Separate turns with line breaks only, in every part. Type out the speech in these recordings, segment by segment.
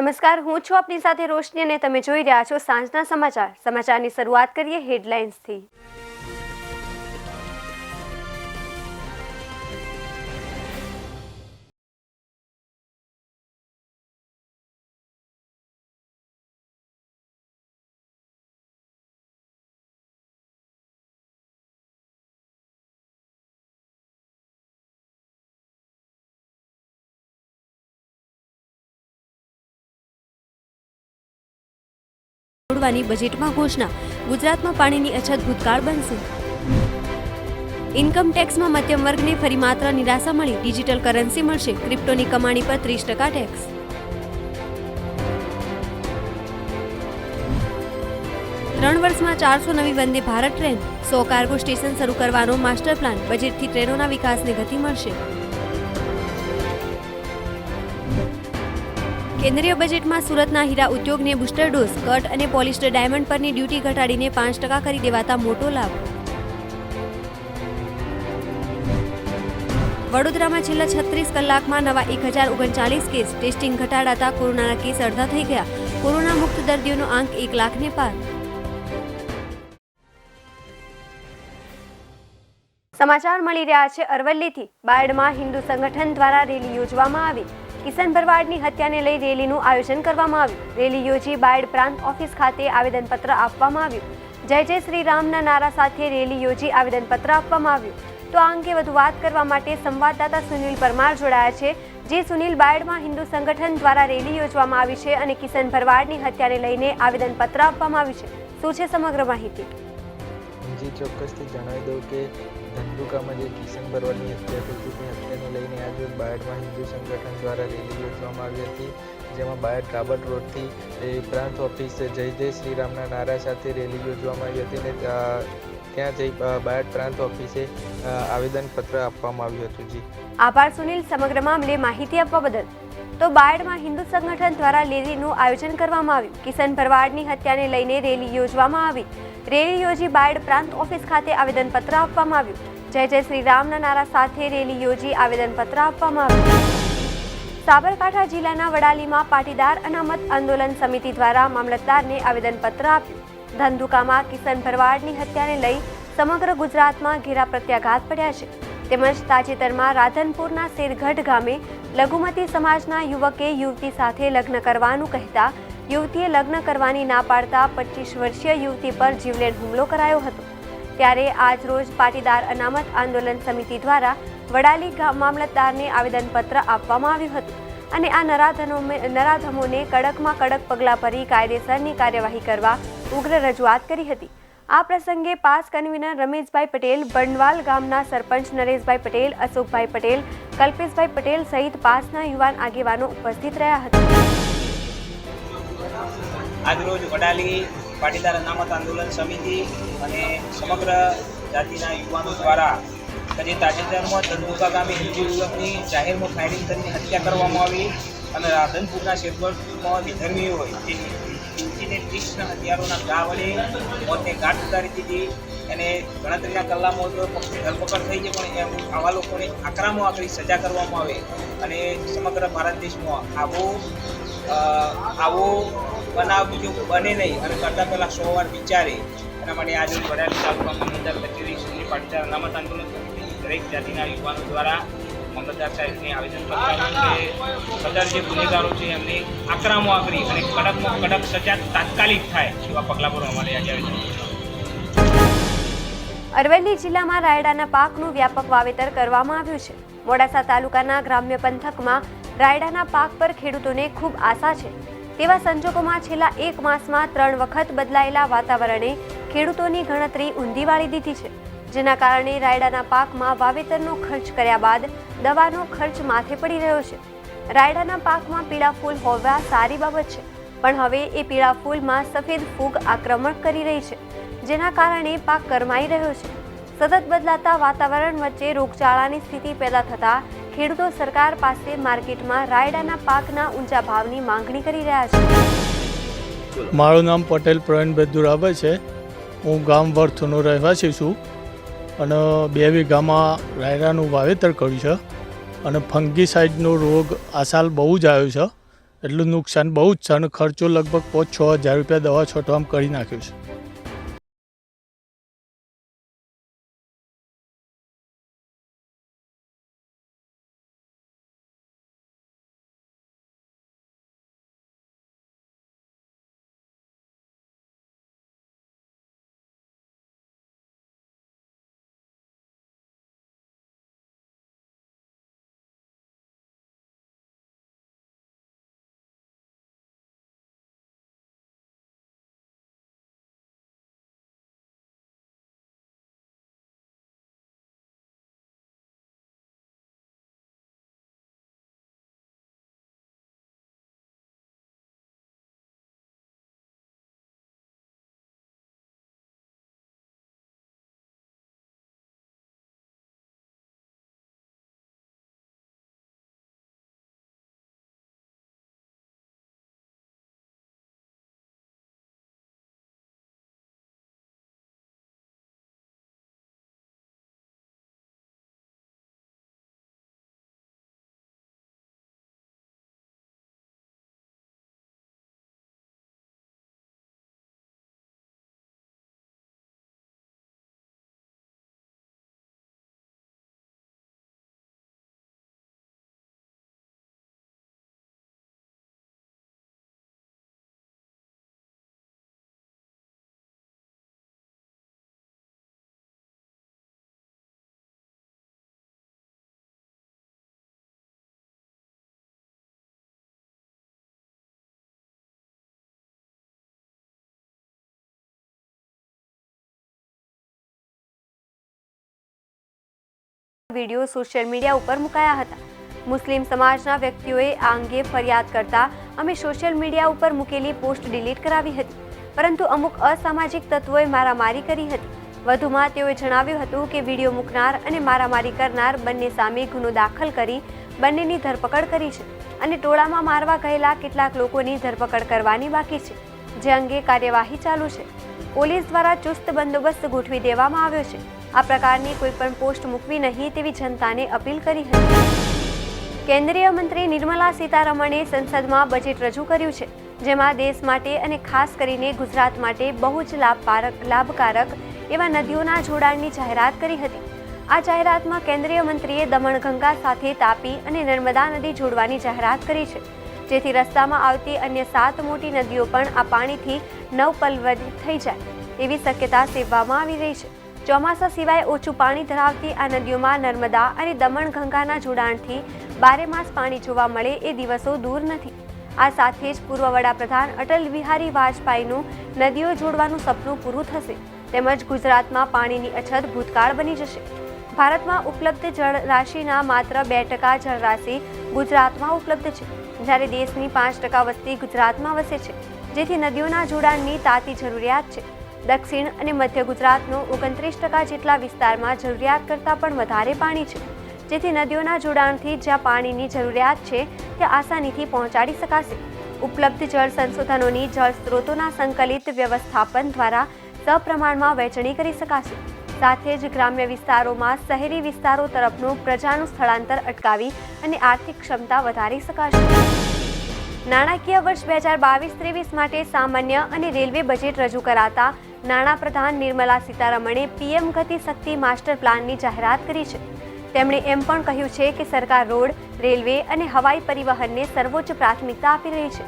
નમસ્કાર, હું છું આપની સાથે રોશની અને તમે જોઈ રહ્યા છો સાંજના સમાચાર. સમાચારની શરૂઆત કરીએ હેડલાઇન્સથી. તોડવાની બજેટમાં ઘોષણા. ગુજરાતમાં પાણીની અછત ભૂતકાળ બનશે. ઇન્કમ ટેક્સમાં મધ્યમ વર્ગને ફરી માત્ર નિરાશા મળી. ડિજિટલ કરન્સી મળશે. ક્રિપ્ટોની કમાણી પર 30% ટેક્સ. ત્રણ વર્ષમાં 400 નવી Vande Bharat train. 100 cargo station શરૂ કરવાનો માસ્ટર પ્લાન. બજેટથી ટ્રેનોના વિકાસને ગતિ મળશે. કેન્દ્રીય બજેટમાં સુરતના હીરા ઉદ્યોગને બુસ્ટર ડોઝ. કટ અને પોલિસ્ટર ડાયમંડ પરની ડ્યુટી ઘટાડીને 5% કરી દેવાતા મોટો લાભ. વડોદરામાં છેલ્લા 36 કલાકમાં નવા 1039 કેસ. ટેસ્ટિંગ ઘટાડાતા કોરોનાના કેસ અડધા થઈ ગયા. કોરોના મુક્ત દર્દીઓનો આંક 1 લાખને પાર. સમાચાર મળી રહ્યા છે અરવલ્લીથી. બાયડમાં હિન્દુ સંગઠન દ્વારા રેલી યોજવામાં આવી. કિશન ભરવાડની હત્યાને લઈ રેલીનું આયોજન કરવામાં આવ્યું. રેલી યોજી બાયડ પ્રાંત ઓફિસ ખાતે આવેદનપત્ર આપવામાં આવ્યું. જય જય શ્રી રામના નારા સાથે રેલી યોજી આવેદનપત્ર આપવામાં આવ્યું. તો આ અંગે વધુ વાત કરવા માટે સંવાદદાતા સુનિલ પરમાર જોડાયા છે. જે સુનિલ, બાયડમાં હિન્દુ સંગઠન દ્વારા રેલી યોજવામાં આવી છે અને કિશન ભરવાડની હત્યાને લઈને આવેદનપત્ર આપવામાં આવ્યું છે. શું છે સમગ્ર માહિતી?
જી, ચોક્કસથી જણાવી દઉં કે ધંધુકામાં જે કિશન ભરવાડની હત્યા થઈ હતી તે હત્યાને લઈને આજે બાયડમાં હિન્દુ સંગઠન દ્વારા રેલી યોજવામાં આવી હતી. જેમાં બાયડ રાબર્ટ રોડથી પ્રાંત ઓફિસ જય જય શ્રી રામના નારા સાથે રેલી યોજવામાં આવી હતી અને ત્યાં જઈ બાયડ પ્રાંત ઓફિસે આવેદનપત્ર આપવામાં આવ્યું હતું. જી
આભાર સુનિલ, સમગ્ર મામલે માહિતી આપવા બદલ. તો બાયડમાં હિન્દુ સંગઠન દ્વારા રેલીનું આયોજન કરવામાં આવ્યું. કિશન ભરવાડની હત્યાને લઈને રેલી યોજવામાં આવી. રેલી યોજી બાયડ પ્રાંત ઓફિસ ખાતે આવેદનપત્ર આપવામાં આવ્યું. જય જય શ્રી રામના નારા સાથે રેલી યોજી આવેદનપત્ર આપવામાં આવ્યું. સાબરકાંઠા જિલ્લાના વડાલીમાં પાટીદાર અનામત આંદોલન સમિતિ દ્વારા મામલતદારને આવેદનપત્ર આપ્યું. ધંધુકામાં કિશન ભરવાડની હત્યાને લઈ સમગ્ર ગુજરાતમાં ઘેરા પ્રત્યાઘાત પડ્યા છે. તેમજ તાજેતરમાં રાધનપુરના શેરગઢ ગામે લઘુમતી સમાજના યુવકે યુવતી સાથે લગ્ન કરવાનું કહેતા યુવતીએ લગ્ન કરવાની ના પાડતા 25 વર્ષીય યુવતી પર જીવલેણ હુમલો કરાયો હતો. ત્યારે આજ રોજ પાટીદાર અનામત આંદોલન સમિતિ દ્વારા વડાલી મામલતદારને આવેદનપત્ર આપવામાં આવ્યું હતું અને આ નરાધમોને કડકમાં કડક પગલાં ભરી કાયદેસરની કાર્યવાહી કરવા ઉગ્ર રજૂઆત કરી હતી. આ પ્રસંગે પાસ કન્વીનર રમેશભાઈ પટેલ, બણવાલ ગામના સરપંચ નરેશભાઈ પટેલ, અશોકભાઈ પટેલ, કલ્પેશભાઈ પટેલ સહિત પાસના યુવાન આગેવાનો ઉપસ્થિત રહ્યા હતા.
આજરોજ વડાલી પાટીદાર અનામત આંદોલન સમિતિ અને સમગ્ર જાતિના યુવાનો દ્વારા આજે તાજેતરમાં ધંધુકા ગામે હિન્દુ યુવકની જાહેરમાં ફાયરિંગ કરીને હત્યા કરવામાં આવી અને રાધનપુરના શેરગઢમાં વિધર્મીઓ હોય તે 30 હથિયારોના ઘા વડે મોતને ઘાટ ઉતારી દીધી. એને ગણતરીના કલાકમાં તો ધરપકડ થઈ છે, પણ એમ આવા લોકોને આકરામાં આકરી સજા કરવામાં આવે અને સમગ્ર ભારત દેશમાં આવો બનાવ બીજો બને નહીં અને કરતાં પહેલાં 100 વાર વિચારે. એના માટે આજે વડાલી તાલુકામાં મામલતદાર કચેરી સુધી પાટીદાર અનામત આંદોલન સમિતિ દરેક જાતિના યુવાનો દ્વારા મામલતદાર સાહેબને આવેદનપત્ર આપ્યું કે સદર જે ગુનેગારો છે એમને આકરામાં આકરી અને કડકમાં કડક સજા તાત્કાલિક થાય એવા પગલાં ભરવા માટે આજે આવેદન.
અરવલ્લી જિલ્લામાં રાયડાના પાકનું વ્યાપક વાવેતર કરવામાં આવ્યું છે. મોડાસા તાલુકાના ગ્રામ્ય પંથકમાં રાયડાના પાક પર ખેડૂતોને ખૂબ આશા છે. તેવા સંજોગોમાં છેલ્લા 1 માસમાં 3 વખત બદલાયેલા વાતાવરણે ખેડૂતોની ગણતરી ઊંધી વાળી દીધી છે. જેના કારણે રાયડાના પાકમાં વાવેતરનો ખર્ચ કર્યા બાદ દવાનો ખર્ચ માથે પડી રહ્યો છે. રાયડાના પાકમાં પીળા ફૂલ હોવા સારી બાબત છે, પણ હવે એ પીળા ફૂલમાં સફેદ ફૂગ આક્રમણ કરી રહી છે, જેના કારણે પાક કરમાઈ રહ્યો છે. સતત બદલાતા વાતાવરણ વચ્ચે રોગચાળાની સ્થિતિ પેદા થતાં ખેડૂતો સરકાર પાસે માર્કેટમાં રાયડાના પાકના ઊંચા ભાવની માંગણી કરી રહ્યા છે.
મારું નામ પટેલ પ્રવીણભાઈ દુરાભાઈ છે. હું ગામ વર્થનો રહેવાસી છું અને 2 વીઘામાં રાયડાનું વાવેતર કર્યું છે અને ફંગીસાઇડનો રોગ આ સાલ બહુ જ આવ્યો છે. એટલું નુકસાન બહુ જ છે અને ખર્ચો લગભગ 5-6 હજાર રૂપિયા દવા છોટવામાં કરી નાખ્યો છે.
વિડીયો સોશિયલ મીડિયા ઉપર મુકાયા હતા. મુસ્લિમ સમાજના વ્યક્તિઓએ આ અંગે ફરિયાદ કરતા અમે સોશિયલ મીડિયા ઉપર મૂકેલી પોસ્ટ ડિલીટ કરાવી હતી, પરંતુ અમુક અસામાજિક તત્વોએ મારામારી કરી હતી. વધુમાં તેઓએ જણાવ્યું હતું કે વિડીયો મૂકનાર અને મારામારી કરનાર બંને સામે ગુનો દાખલ કરી બંનેની ધરપકડ કરી છે અને ટોળામાં મારવા ગયેલા કેટલાક લોકોની ધરપકડ કરવાની બાકી છે, જે અંગે કાર્યવાહી ચાલુ છે. પોલીસ દ્વારા ચુસ્ત બંદોબસ્ત ગોઠવી દેવામાં આવ્યો છે. આ પ્રકારની કોઈ પણ પોસ્ટ મૂકવી નહીં તેવી જનતાને અપીલ કરી હતી. કેન્દ્રીય મંત્રી નિર્મલા સીતારમણે સંસદમાં બજેટ રજૂ કર્યું છે, જેમાં દેશ માટે અને ખાસ કરીને ગુજરાત માટે બહુ જ લાભકારક એવા નદીઓના જોડાણની જાહેરાત કરી હતી. આ જાહેરાતમાં કેન્દ્રીય મંત્રીએ દમણગંગા સાથે તાપી અને નર્મદા નદી જોડવાની જાહેરાત કરી છે, જેથી રસ્તામાં આવતી અન્ય 7 મોટી નદીઓ પણ આ પાણીથી નવપલવરિત થઈ જાય એવી શક્યતા સેવવામાં આવી રહી છે. ચોમાસા સિવાય ઓછું પાણી ધરાવતી આ નદીઓમાં નર્મદા અને દમણગંગાના જોડાણથી 12 માસ પાણી જોવા મળે એ દિવસો દૂર નથી. આ સાથે જ પૂર્વ વડાપ્રધાન અટલ બિહારી વાજપેયીનું નદીઓ જોડવાનું સપનું પૂરું થશે, તેમજ ગુજરાતમાં પાણીની અછત ભૂતકાળ બની જશે. ભારતમાં ઉપલબ્ધ જળરાશિના માત્ર 2% જળરાશિ ગુજરાતમાં ઉપલબ્ધ છે, જ્યારે દેશની 5% વસ્તી ગુજરાતમાં વસે છે, જેથી નદીઓના જોડાણની તાતી જરૂરિયાત છે. દક્ષિણ અને મધ્ય ગુજરાતનો 29% જેટલા વિસ્તારમાં જરૂરિયાત કરતાં પણ વધારે પાણી છે, જેથી નદીઓના જોડાણથી જ્યાં પાણીની જરૂરિયાત છે ત્યાં આસાનીથી પહોંચાડી શકાશે. ઉપલબ્ધ જળ સંશોધનોની જળ સ્ત્રોતોના સંકલિત વ્યવસ્થાપન દ્વારા સપ્રમાણમાં વહેંચણી કરી શકાશે. સાથે જ ગ્રામ્ય વિસ્તારોમાં શહેરી વિસ્તારો તરફનું પ્રજાનું સ્થળાંતર અટકાવી અને આર્થિક ક્ષમતા વધારી શકાશે. નાણાકીય વર્ષ 2022-23 માટે સામાન્ય અને રેલવે બજેટ રજૂ કરાતા નાણાપ્રધાન નિર્મલા સીતારમણે પીએમ ગતિ શક્તિ માસ્ટર પ્લાનની જાહેરાત કરી છે. તેમણે એમ પણ કહ્યું છે કે સરકાર રોડ, રેલવે અને હવાઈ પરિવહનને સર્વોચ્ચ પ્રાથમિકતા આપી રહી છે.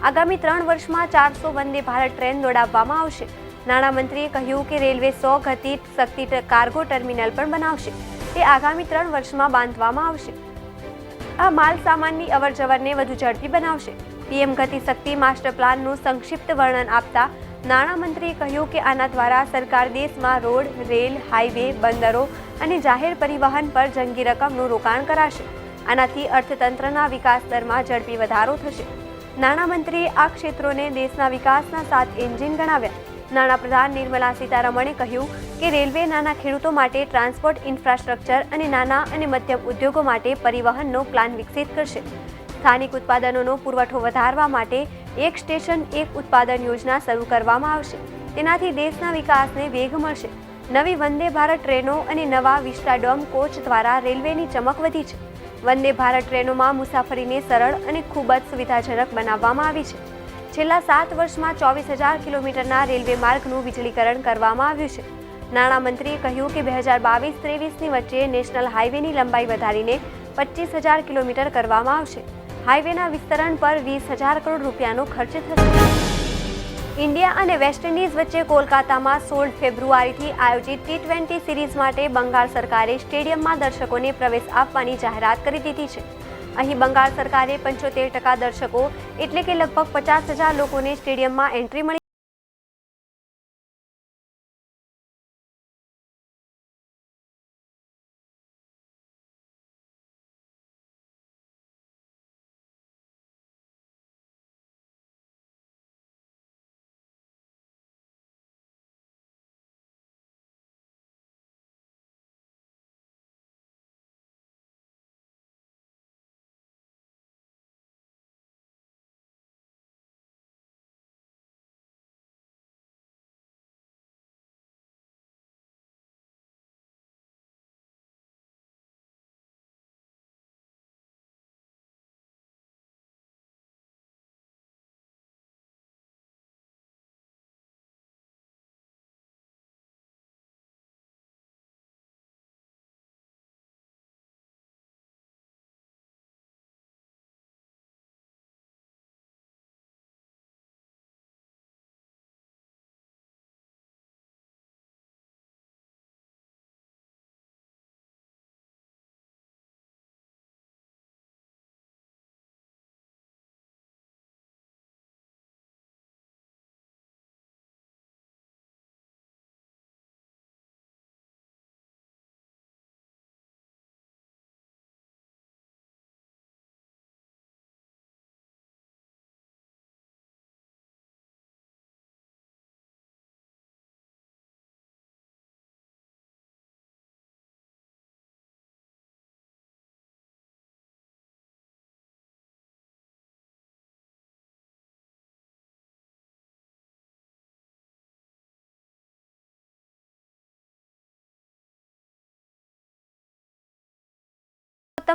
આગામી 3 વર્ષમાં 400 વંદે ભારત ટ્રેન દોડાવવામાં આવશે. નાણામંત્રીએ કહ્યું કે રેલવે 100 ગતિ શક્તિ કાર્ગો ટર્મિનલ પણ બનાવશે. તે આગામી 3 વર્ષમાં બાંધવામાં આવશે. આ માલ સામાનની અવરજવરને વધુ ઝડપી બનાવશે. પીએમ ગતિ શક્તિ માસ્ટર પ્લાનનું સંક્ષિપ્ત વર્ણન આપતા નાણામંત્રીએ કહ્યું કે આના દ્વારા સરકાર દેશમાં રોડ, રેલ, હાઈવે, બંદરો અને જાહેર પરિવહન પર જંગી રકમનું રોકાણ કરાશે. આનાથી અર્થતંત્રના વિકાસ દરમાં ઝડપી વધારો થશે. નાણામંત્રીએ આ ક્ષેત્રોને દેશના વિકાસના 7 એન્જિન ગણાવ્યા. નાણાપ્રધાન નિર્મલા સીતારમણે કહ્યું કે રેલવે નાના ખેડૂતો માટે ટ્રાન્સપોર્ટ ઇન્ફ્રાસ્ટ્રક્ચર અને નાના અને મધ્યમ ઉદ્યોગો માટે પરિવહનનો પ્લાન વિકસિત કરશે. સ્થાનિક ઉત્પાદનોનો પુરવઠો વધારવા માટે એક સ્ટેશન એક ઉત્પાદન યોજના શરૂ કરવામાં આવશે. તેનાથી દેશના વિકાસને વેગ મળશે. નવી વંદે ભારત ટ્રેનો અને નવા વિસ્ટાડોમ કોચ દ્વારા રેલવેની ચમક વધી છે. વંદે ભારત ટ્રેનોમાં મુસાફરીને સરળ અને ખૂબ જ સુવિધાજનક બનાવવામાં આવી છે. છેલ્લા 7 વર્ષમાં 24,000 કિલોમીટરના રેલવે માર્ગનું વીજળીકરણ કરવામાં આવ્યું છે. નાણામંત્રીએ કહ્યું કે 2022-23ની વચ્ચે નેશનલ હાઈવેની લંબાઈ વધારીને 25,000 કિલોમીટર કરવામાં આવશે. હાઈવેના વિસ્તરણ પર 20,000 કરોડ રૂપિયાનો ખર્ચ થશે. ઇન્ડિયા અને વેસ્ટ ઇન્ડિઝ વચ્ચે કોલકાતામાં 16 ફેબ્રુઆરીથી આયોજિત T20 સિરીઝ માટે બંગાળ સરકારે સ્ટેડિયમમાં દર્શકોને પ્રવેશ આપવાની જાહેરાત કરી દીધી છે. અહીં બંગાળ સરકારે 75% દર્શકો એટલે કે લગભગ 50,000 લોકોને સ્ટેડિયમમાં એન્ટ્રી મળી.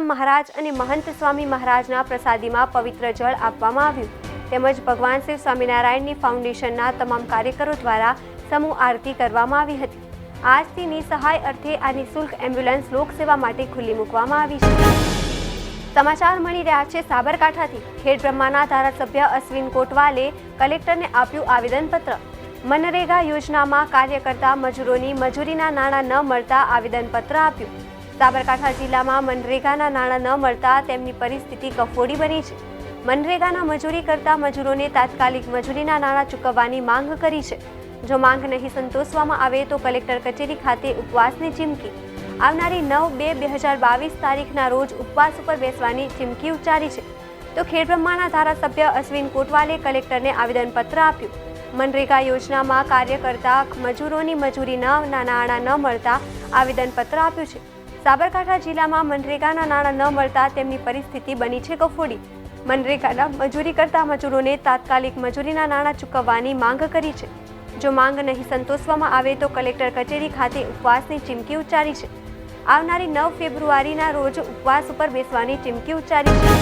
મહારાજ અને મહંત સ્વામી મહારાજના પ્રસાદીમાં પવિત્ર જળ આપવામાં આવ્યું. તેમજ ભગવાન શિવ સ્વામિનારાયણની ફાઉન્ડેશનના તમામ કાર્યકરો દ્વારા સમૂહ આરતી કરવામાં આવી હતી. આજથી નિસહાય અર્થે આ નિઃશુલ્ક એમ્બ્યુલન્સ લોકસેવા માટે ખુલ્લી મૂકવામાં આવી છે. સમાચાર મળી રહ્યા છે સાબરકાંઠાથી. ખેડબ્રહ્માના ધારાસભ્ય અશ્વિન કોટવાલે કલેક્ટરને આપ્યું આવેદનપત્ર. મનરેગા યોજનામાં કાર્ય કરતા મજૂરોની મજૂરીના નાણાં ન મળતા આવેદનપત્ર આપ્યું. સાબરકાંઠા જિલ્લામાં મનરેગાના નાણાં ન મળતા તેમની પરિસ્થિતિ કફોડી બની છે. મનરેગાના મજૂરી કરતા મજૂરોને તાત્કાલિક મજૂરીના નાણાં ચૂકવવાની માંગ કરી છે. જો માંગ નહીં સંતોષવામાં આવે તો કલેક્ટર કચેરી ખાતે ઉપવાસની ચીમકી. આવનારી 9/2/2022 તારીખના રોજ ઉપવાસ ઉપર બેસવાની ચીમકી ઉચ્ચારી છે. તો ખેડબ્રહ્માના ધારાસભ્ય અશ્વિન કોટવાલે કલેક્ટરને આવેદનપત્ર આપ્યું. મનરેગા યોજનામાં કાર્ય કરતા મજૂરોની મજૂરીના નાણાં ન મળતા આવેદનપત્ર આપ્યું છે. સાબરકાંઠા જિલ્લામાં મનરેગાના નાણાં ન મળતા તેમની પરિસ્થિતિ બની છે કફોડી. મનરેગાના મજૂરી કરતા મજૂરોને તાત્કાલિક મજૂરીના નાણાં ચૂકવવાની માંગ કરી છે. જો માંગ નહીં સંતોષવામાં આવે તો કલેક્ટર કચેરી ખાતે ઉપવાસની ચીમકી ઉચ્ચારી છે. આવનારી 9 ફેબ્રુઆરીના રોજ ઉપવાસ ઉપર બેસવાની ચીમકી ઉચ્ચારી છે.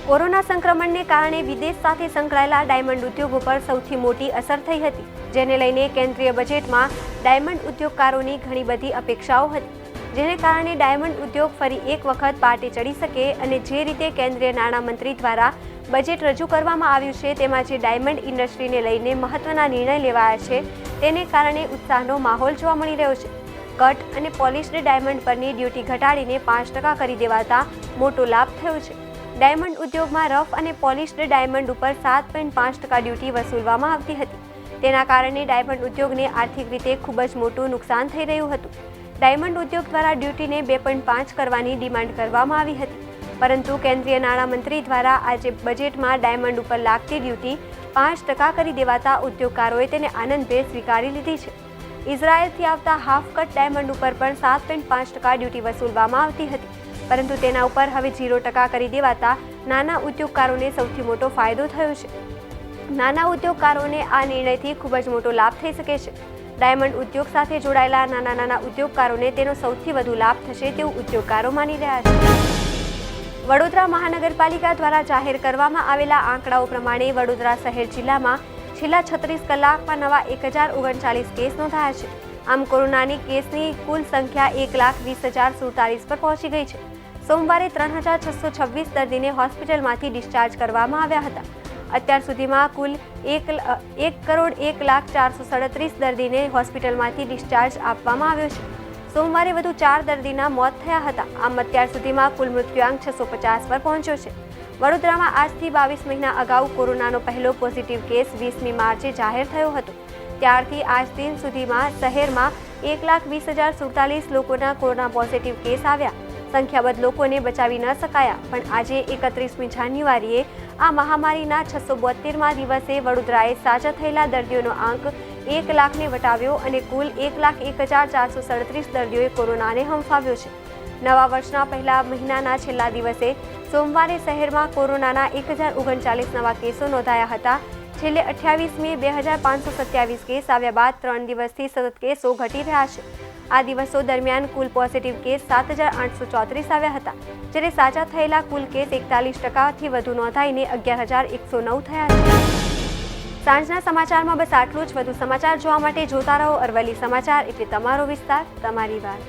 કોરોના સંક્રમણને કારણે વિદેશ સાથે સંકળાયેલા ડાયમંડ ઉદ્યોગ ઉપર સૌથી મોટી અસર થઈ હતી, જેને લઈને કેન્દ્રીય બજેટમાં ડાયમંડ ઉદ્યોગકારોની ઘણી બધી અપેક્ષાઓ હતી, જેને કારણે ડાયમંડ ઉદ્યોગ ફરી એક વખત પાટે ચડી શકે અને જે રીતે કેન્દ્રીય નાણામંત્રી દ્વારા બજેટ રજૂ કરવામાં આવ્યું છે તેમાં જે ડાયમંડ ઇન્ડસ્ટ્રીને લઈને મહત્વના નિર્ણય લેવાયા છે તેને કારણે ઉત્સાહનો માહોલ જોવા મળી રહ્યો છે. કટ અને પોલિશ્ડ ડાયમંડ પરની ડ્યુટી ઘટાડીને 5% કરી દેવાતા મોટો લાભ થયો છે. ડાયમંડ ઉદ્યોગમાં રફ અને પોલિશ્ડ ડાયમંડ ઉપર 7.5% ડ્યુટી વસૂલવામાં આવતી હતી. તેના કારણે ડાયમંડ ઉદ્યોગને આર્થિક રીતે ખૂબ જ મોટું નુકસાન થઈ રહ્યું હતું. ડાયમંડ ઉદ્યોગ દ્વારા ડ્યુટીને 2.5 કરવાની ડિમાન્ડ કરવામાં આવી હતી, પરંતુ કેન્દ્રીય નાણામંત્રી દ્વારા આજે બજેટમાં ડાયમંડ ઉપર લાગતી ડ્યુટી 5% કરી દેવાતા ઉદ્યોગકારોએ તેને આનંદભેર સ્વીકારી લીધી છે. ઇઝરાયલથી આવતા હાફ કટ ડાયમંડ ઉપર પણ 7.5% ડ્યુટી વસૂલવામાં આવતી હતી, પરંતુ તેના ઉપર હવે 0% કરી દેવાતા નાના ઉદ્યોગકારોને સૌથી મોટો ફાયદો થયો છે. નાના ઉદ્યોગકારોને આ નિર્ણયથી ખૂબ જ મોટો લાભ થઈ શકે છે. ડાયમંડ ઉદ્યોગ સાથે જોડાયેલા નાના ઉદ્યોગકારોને તેનો સૌથી વધુ લાભ થશે તેવું ઉદ્યોગકારો માની રહ્યા છે. વડોદરા મહાનગરપાલિકા દ્વારા જાહેર કરવામાં આવેલા આંકડાઓ પ્રમાણે વડોદરા શહેર જિલ્લામાં છેલ્લા 36 કલાકમાં નવા 1039 કેસ નોંધાયા છે. આમ કોરોનાની કેસની કુલ સંખ્યા 1,20,047 પર પહોંચી ગઈ છે. સોમવારે 3,626 દર્દીને હોસ્પિટલમાંથી ડિસ્ચાર્જ કરવામાં આવ્યા હતા. અત્યાર સુધીમાં કુલ 1,01,04,37 દર્દીને હોસ્પિટલમાંથી ડિસ્ચાર્જ આપવામાં આવ્યો છે. સોમવારે વધુ 4 દર્દીના મોત થયા હતા. આમ અત્યાર સુધીમાં કુલ મૃત્યુઆંક 650 પર પહોંચ્યો છે. વડોદરામાં આજથી 22 મહિના અગાઉ કોરોનાનો પહેલો પોઝિટિવ કેસ 20મી માર્ચે જાહેર થયો હતો. ત્યારથી આજ દિન સુધીમાં શહેરમાં 1,20,047 લોકોના કોરોના પોઝિટિવ કેસ આવ્યા. સંખ્યાબંધ લોકોને બચાવી ન શકાયા, પણ આજે 31મી જાન્યુઆરીએ આ મહામારીના 672મા દિવસે વડોદરાએ સાજા થયેલા દર્દીઓનો આંક 1 લાખને વટાવ્યો અને કુલ 1,01,437 દર્દીઓએ કોરોનાને હંફાવ્યો છે. નવા વર્ષના પહેલા મહિનાના છેલ્લા દિવસે સોમવારે શહેરમાં કોરોનાના 1,039 નવા કેસો નોંધાયા હતા. છેલ્લે 28 મે 2,527 કેસ આવ્યા બાદ 3 દિવસથી સતત કેસો ઘટી રહ્યા છે. આ દિવસો દરમિયાન કુલ પોઝિટિવ કેસ 7,834 આવ્યા હતા, જ્યારે સાજા થયેલા કુલ કેસ 41% વધુ નોંધાઈને 11,109 થયા છે. સાંજના સમાચારમાં બસ આટલું જ. વધુ સમાચાર જોવા માટે જોતા રહો અરવલ્લી સમાચાર, એટલે તમારો વિસ્તાર, તમારી વાત.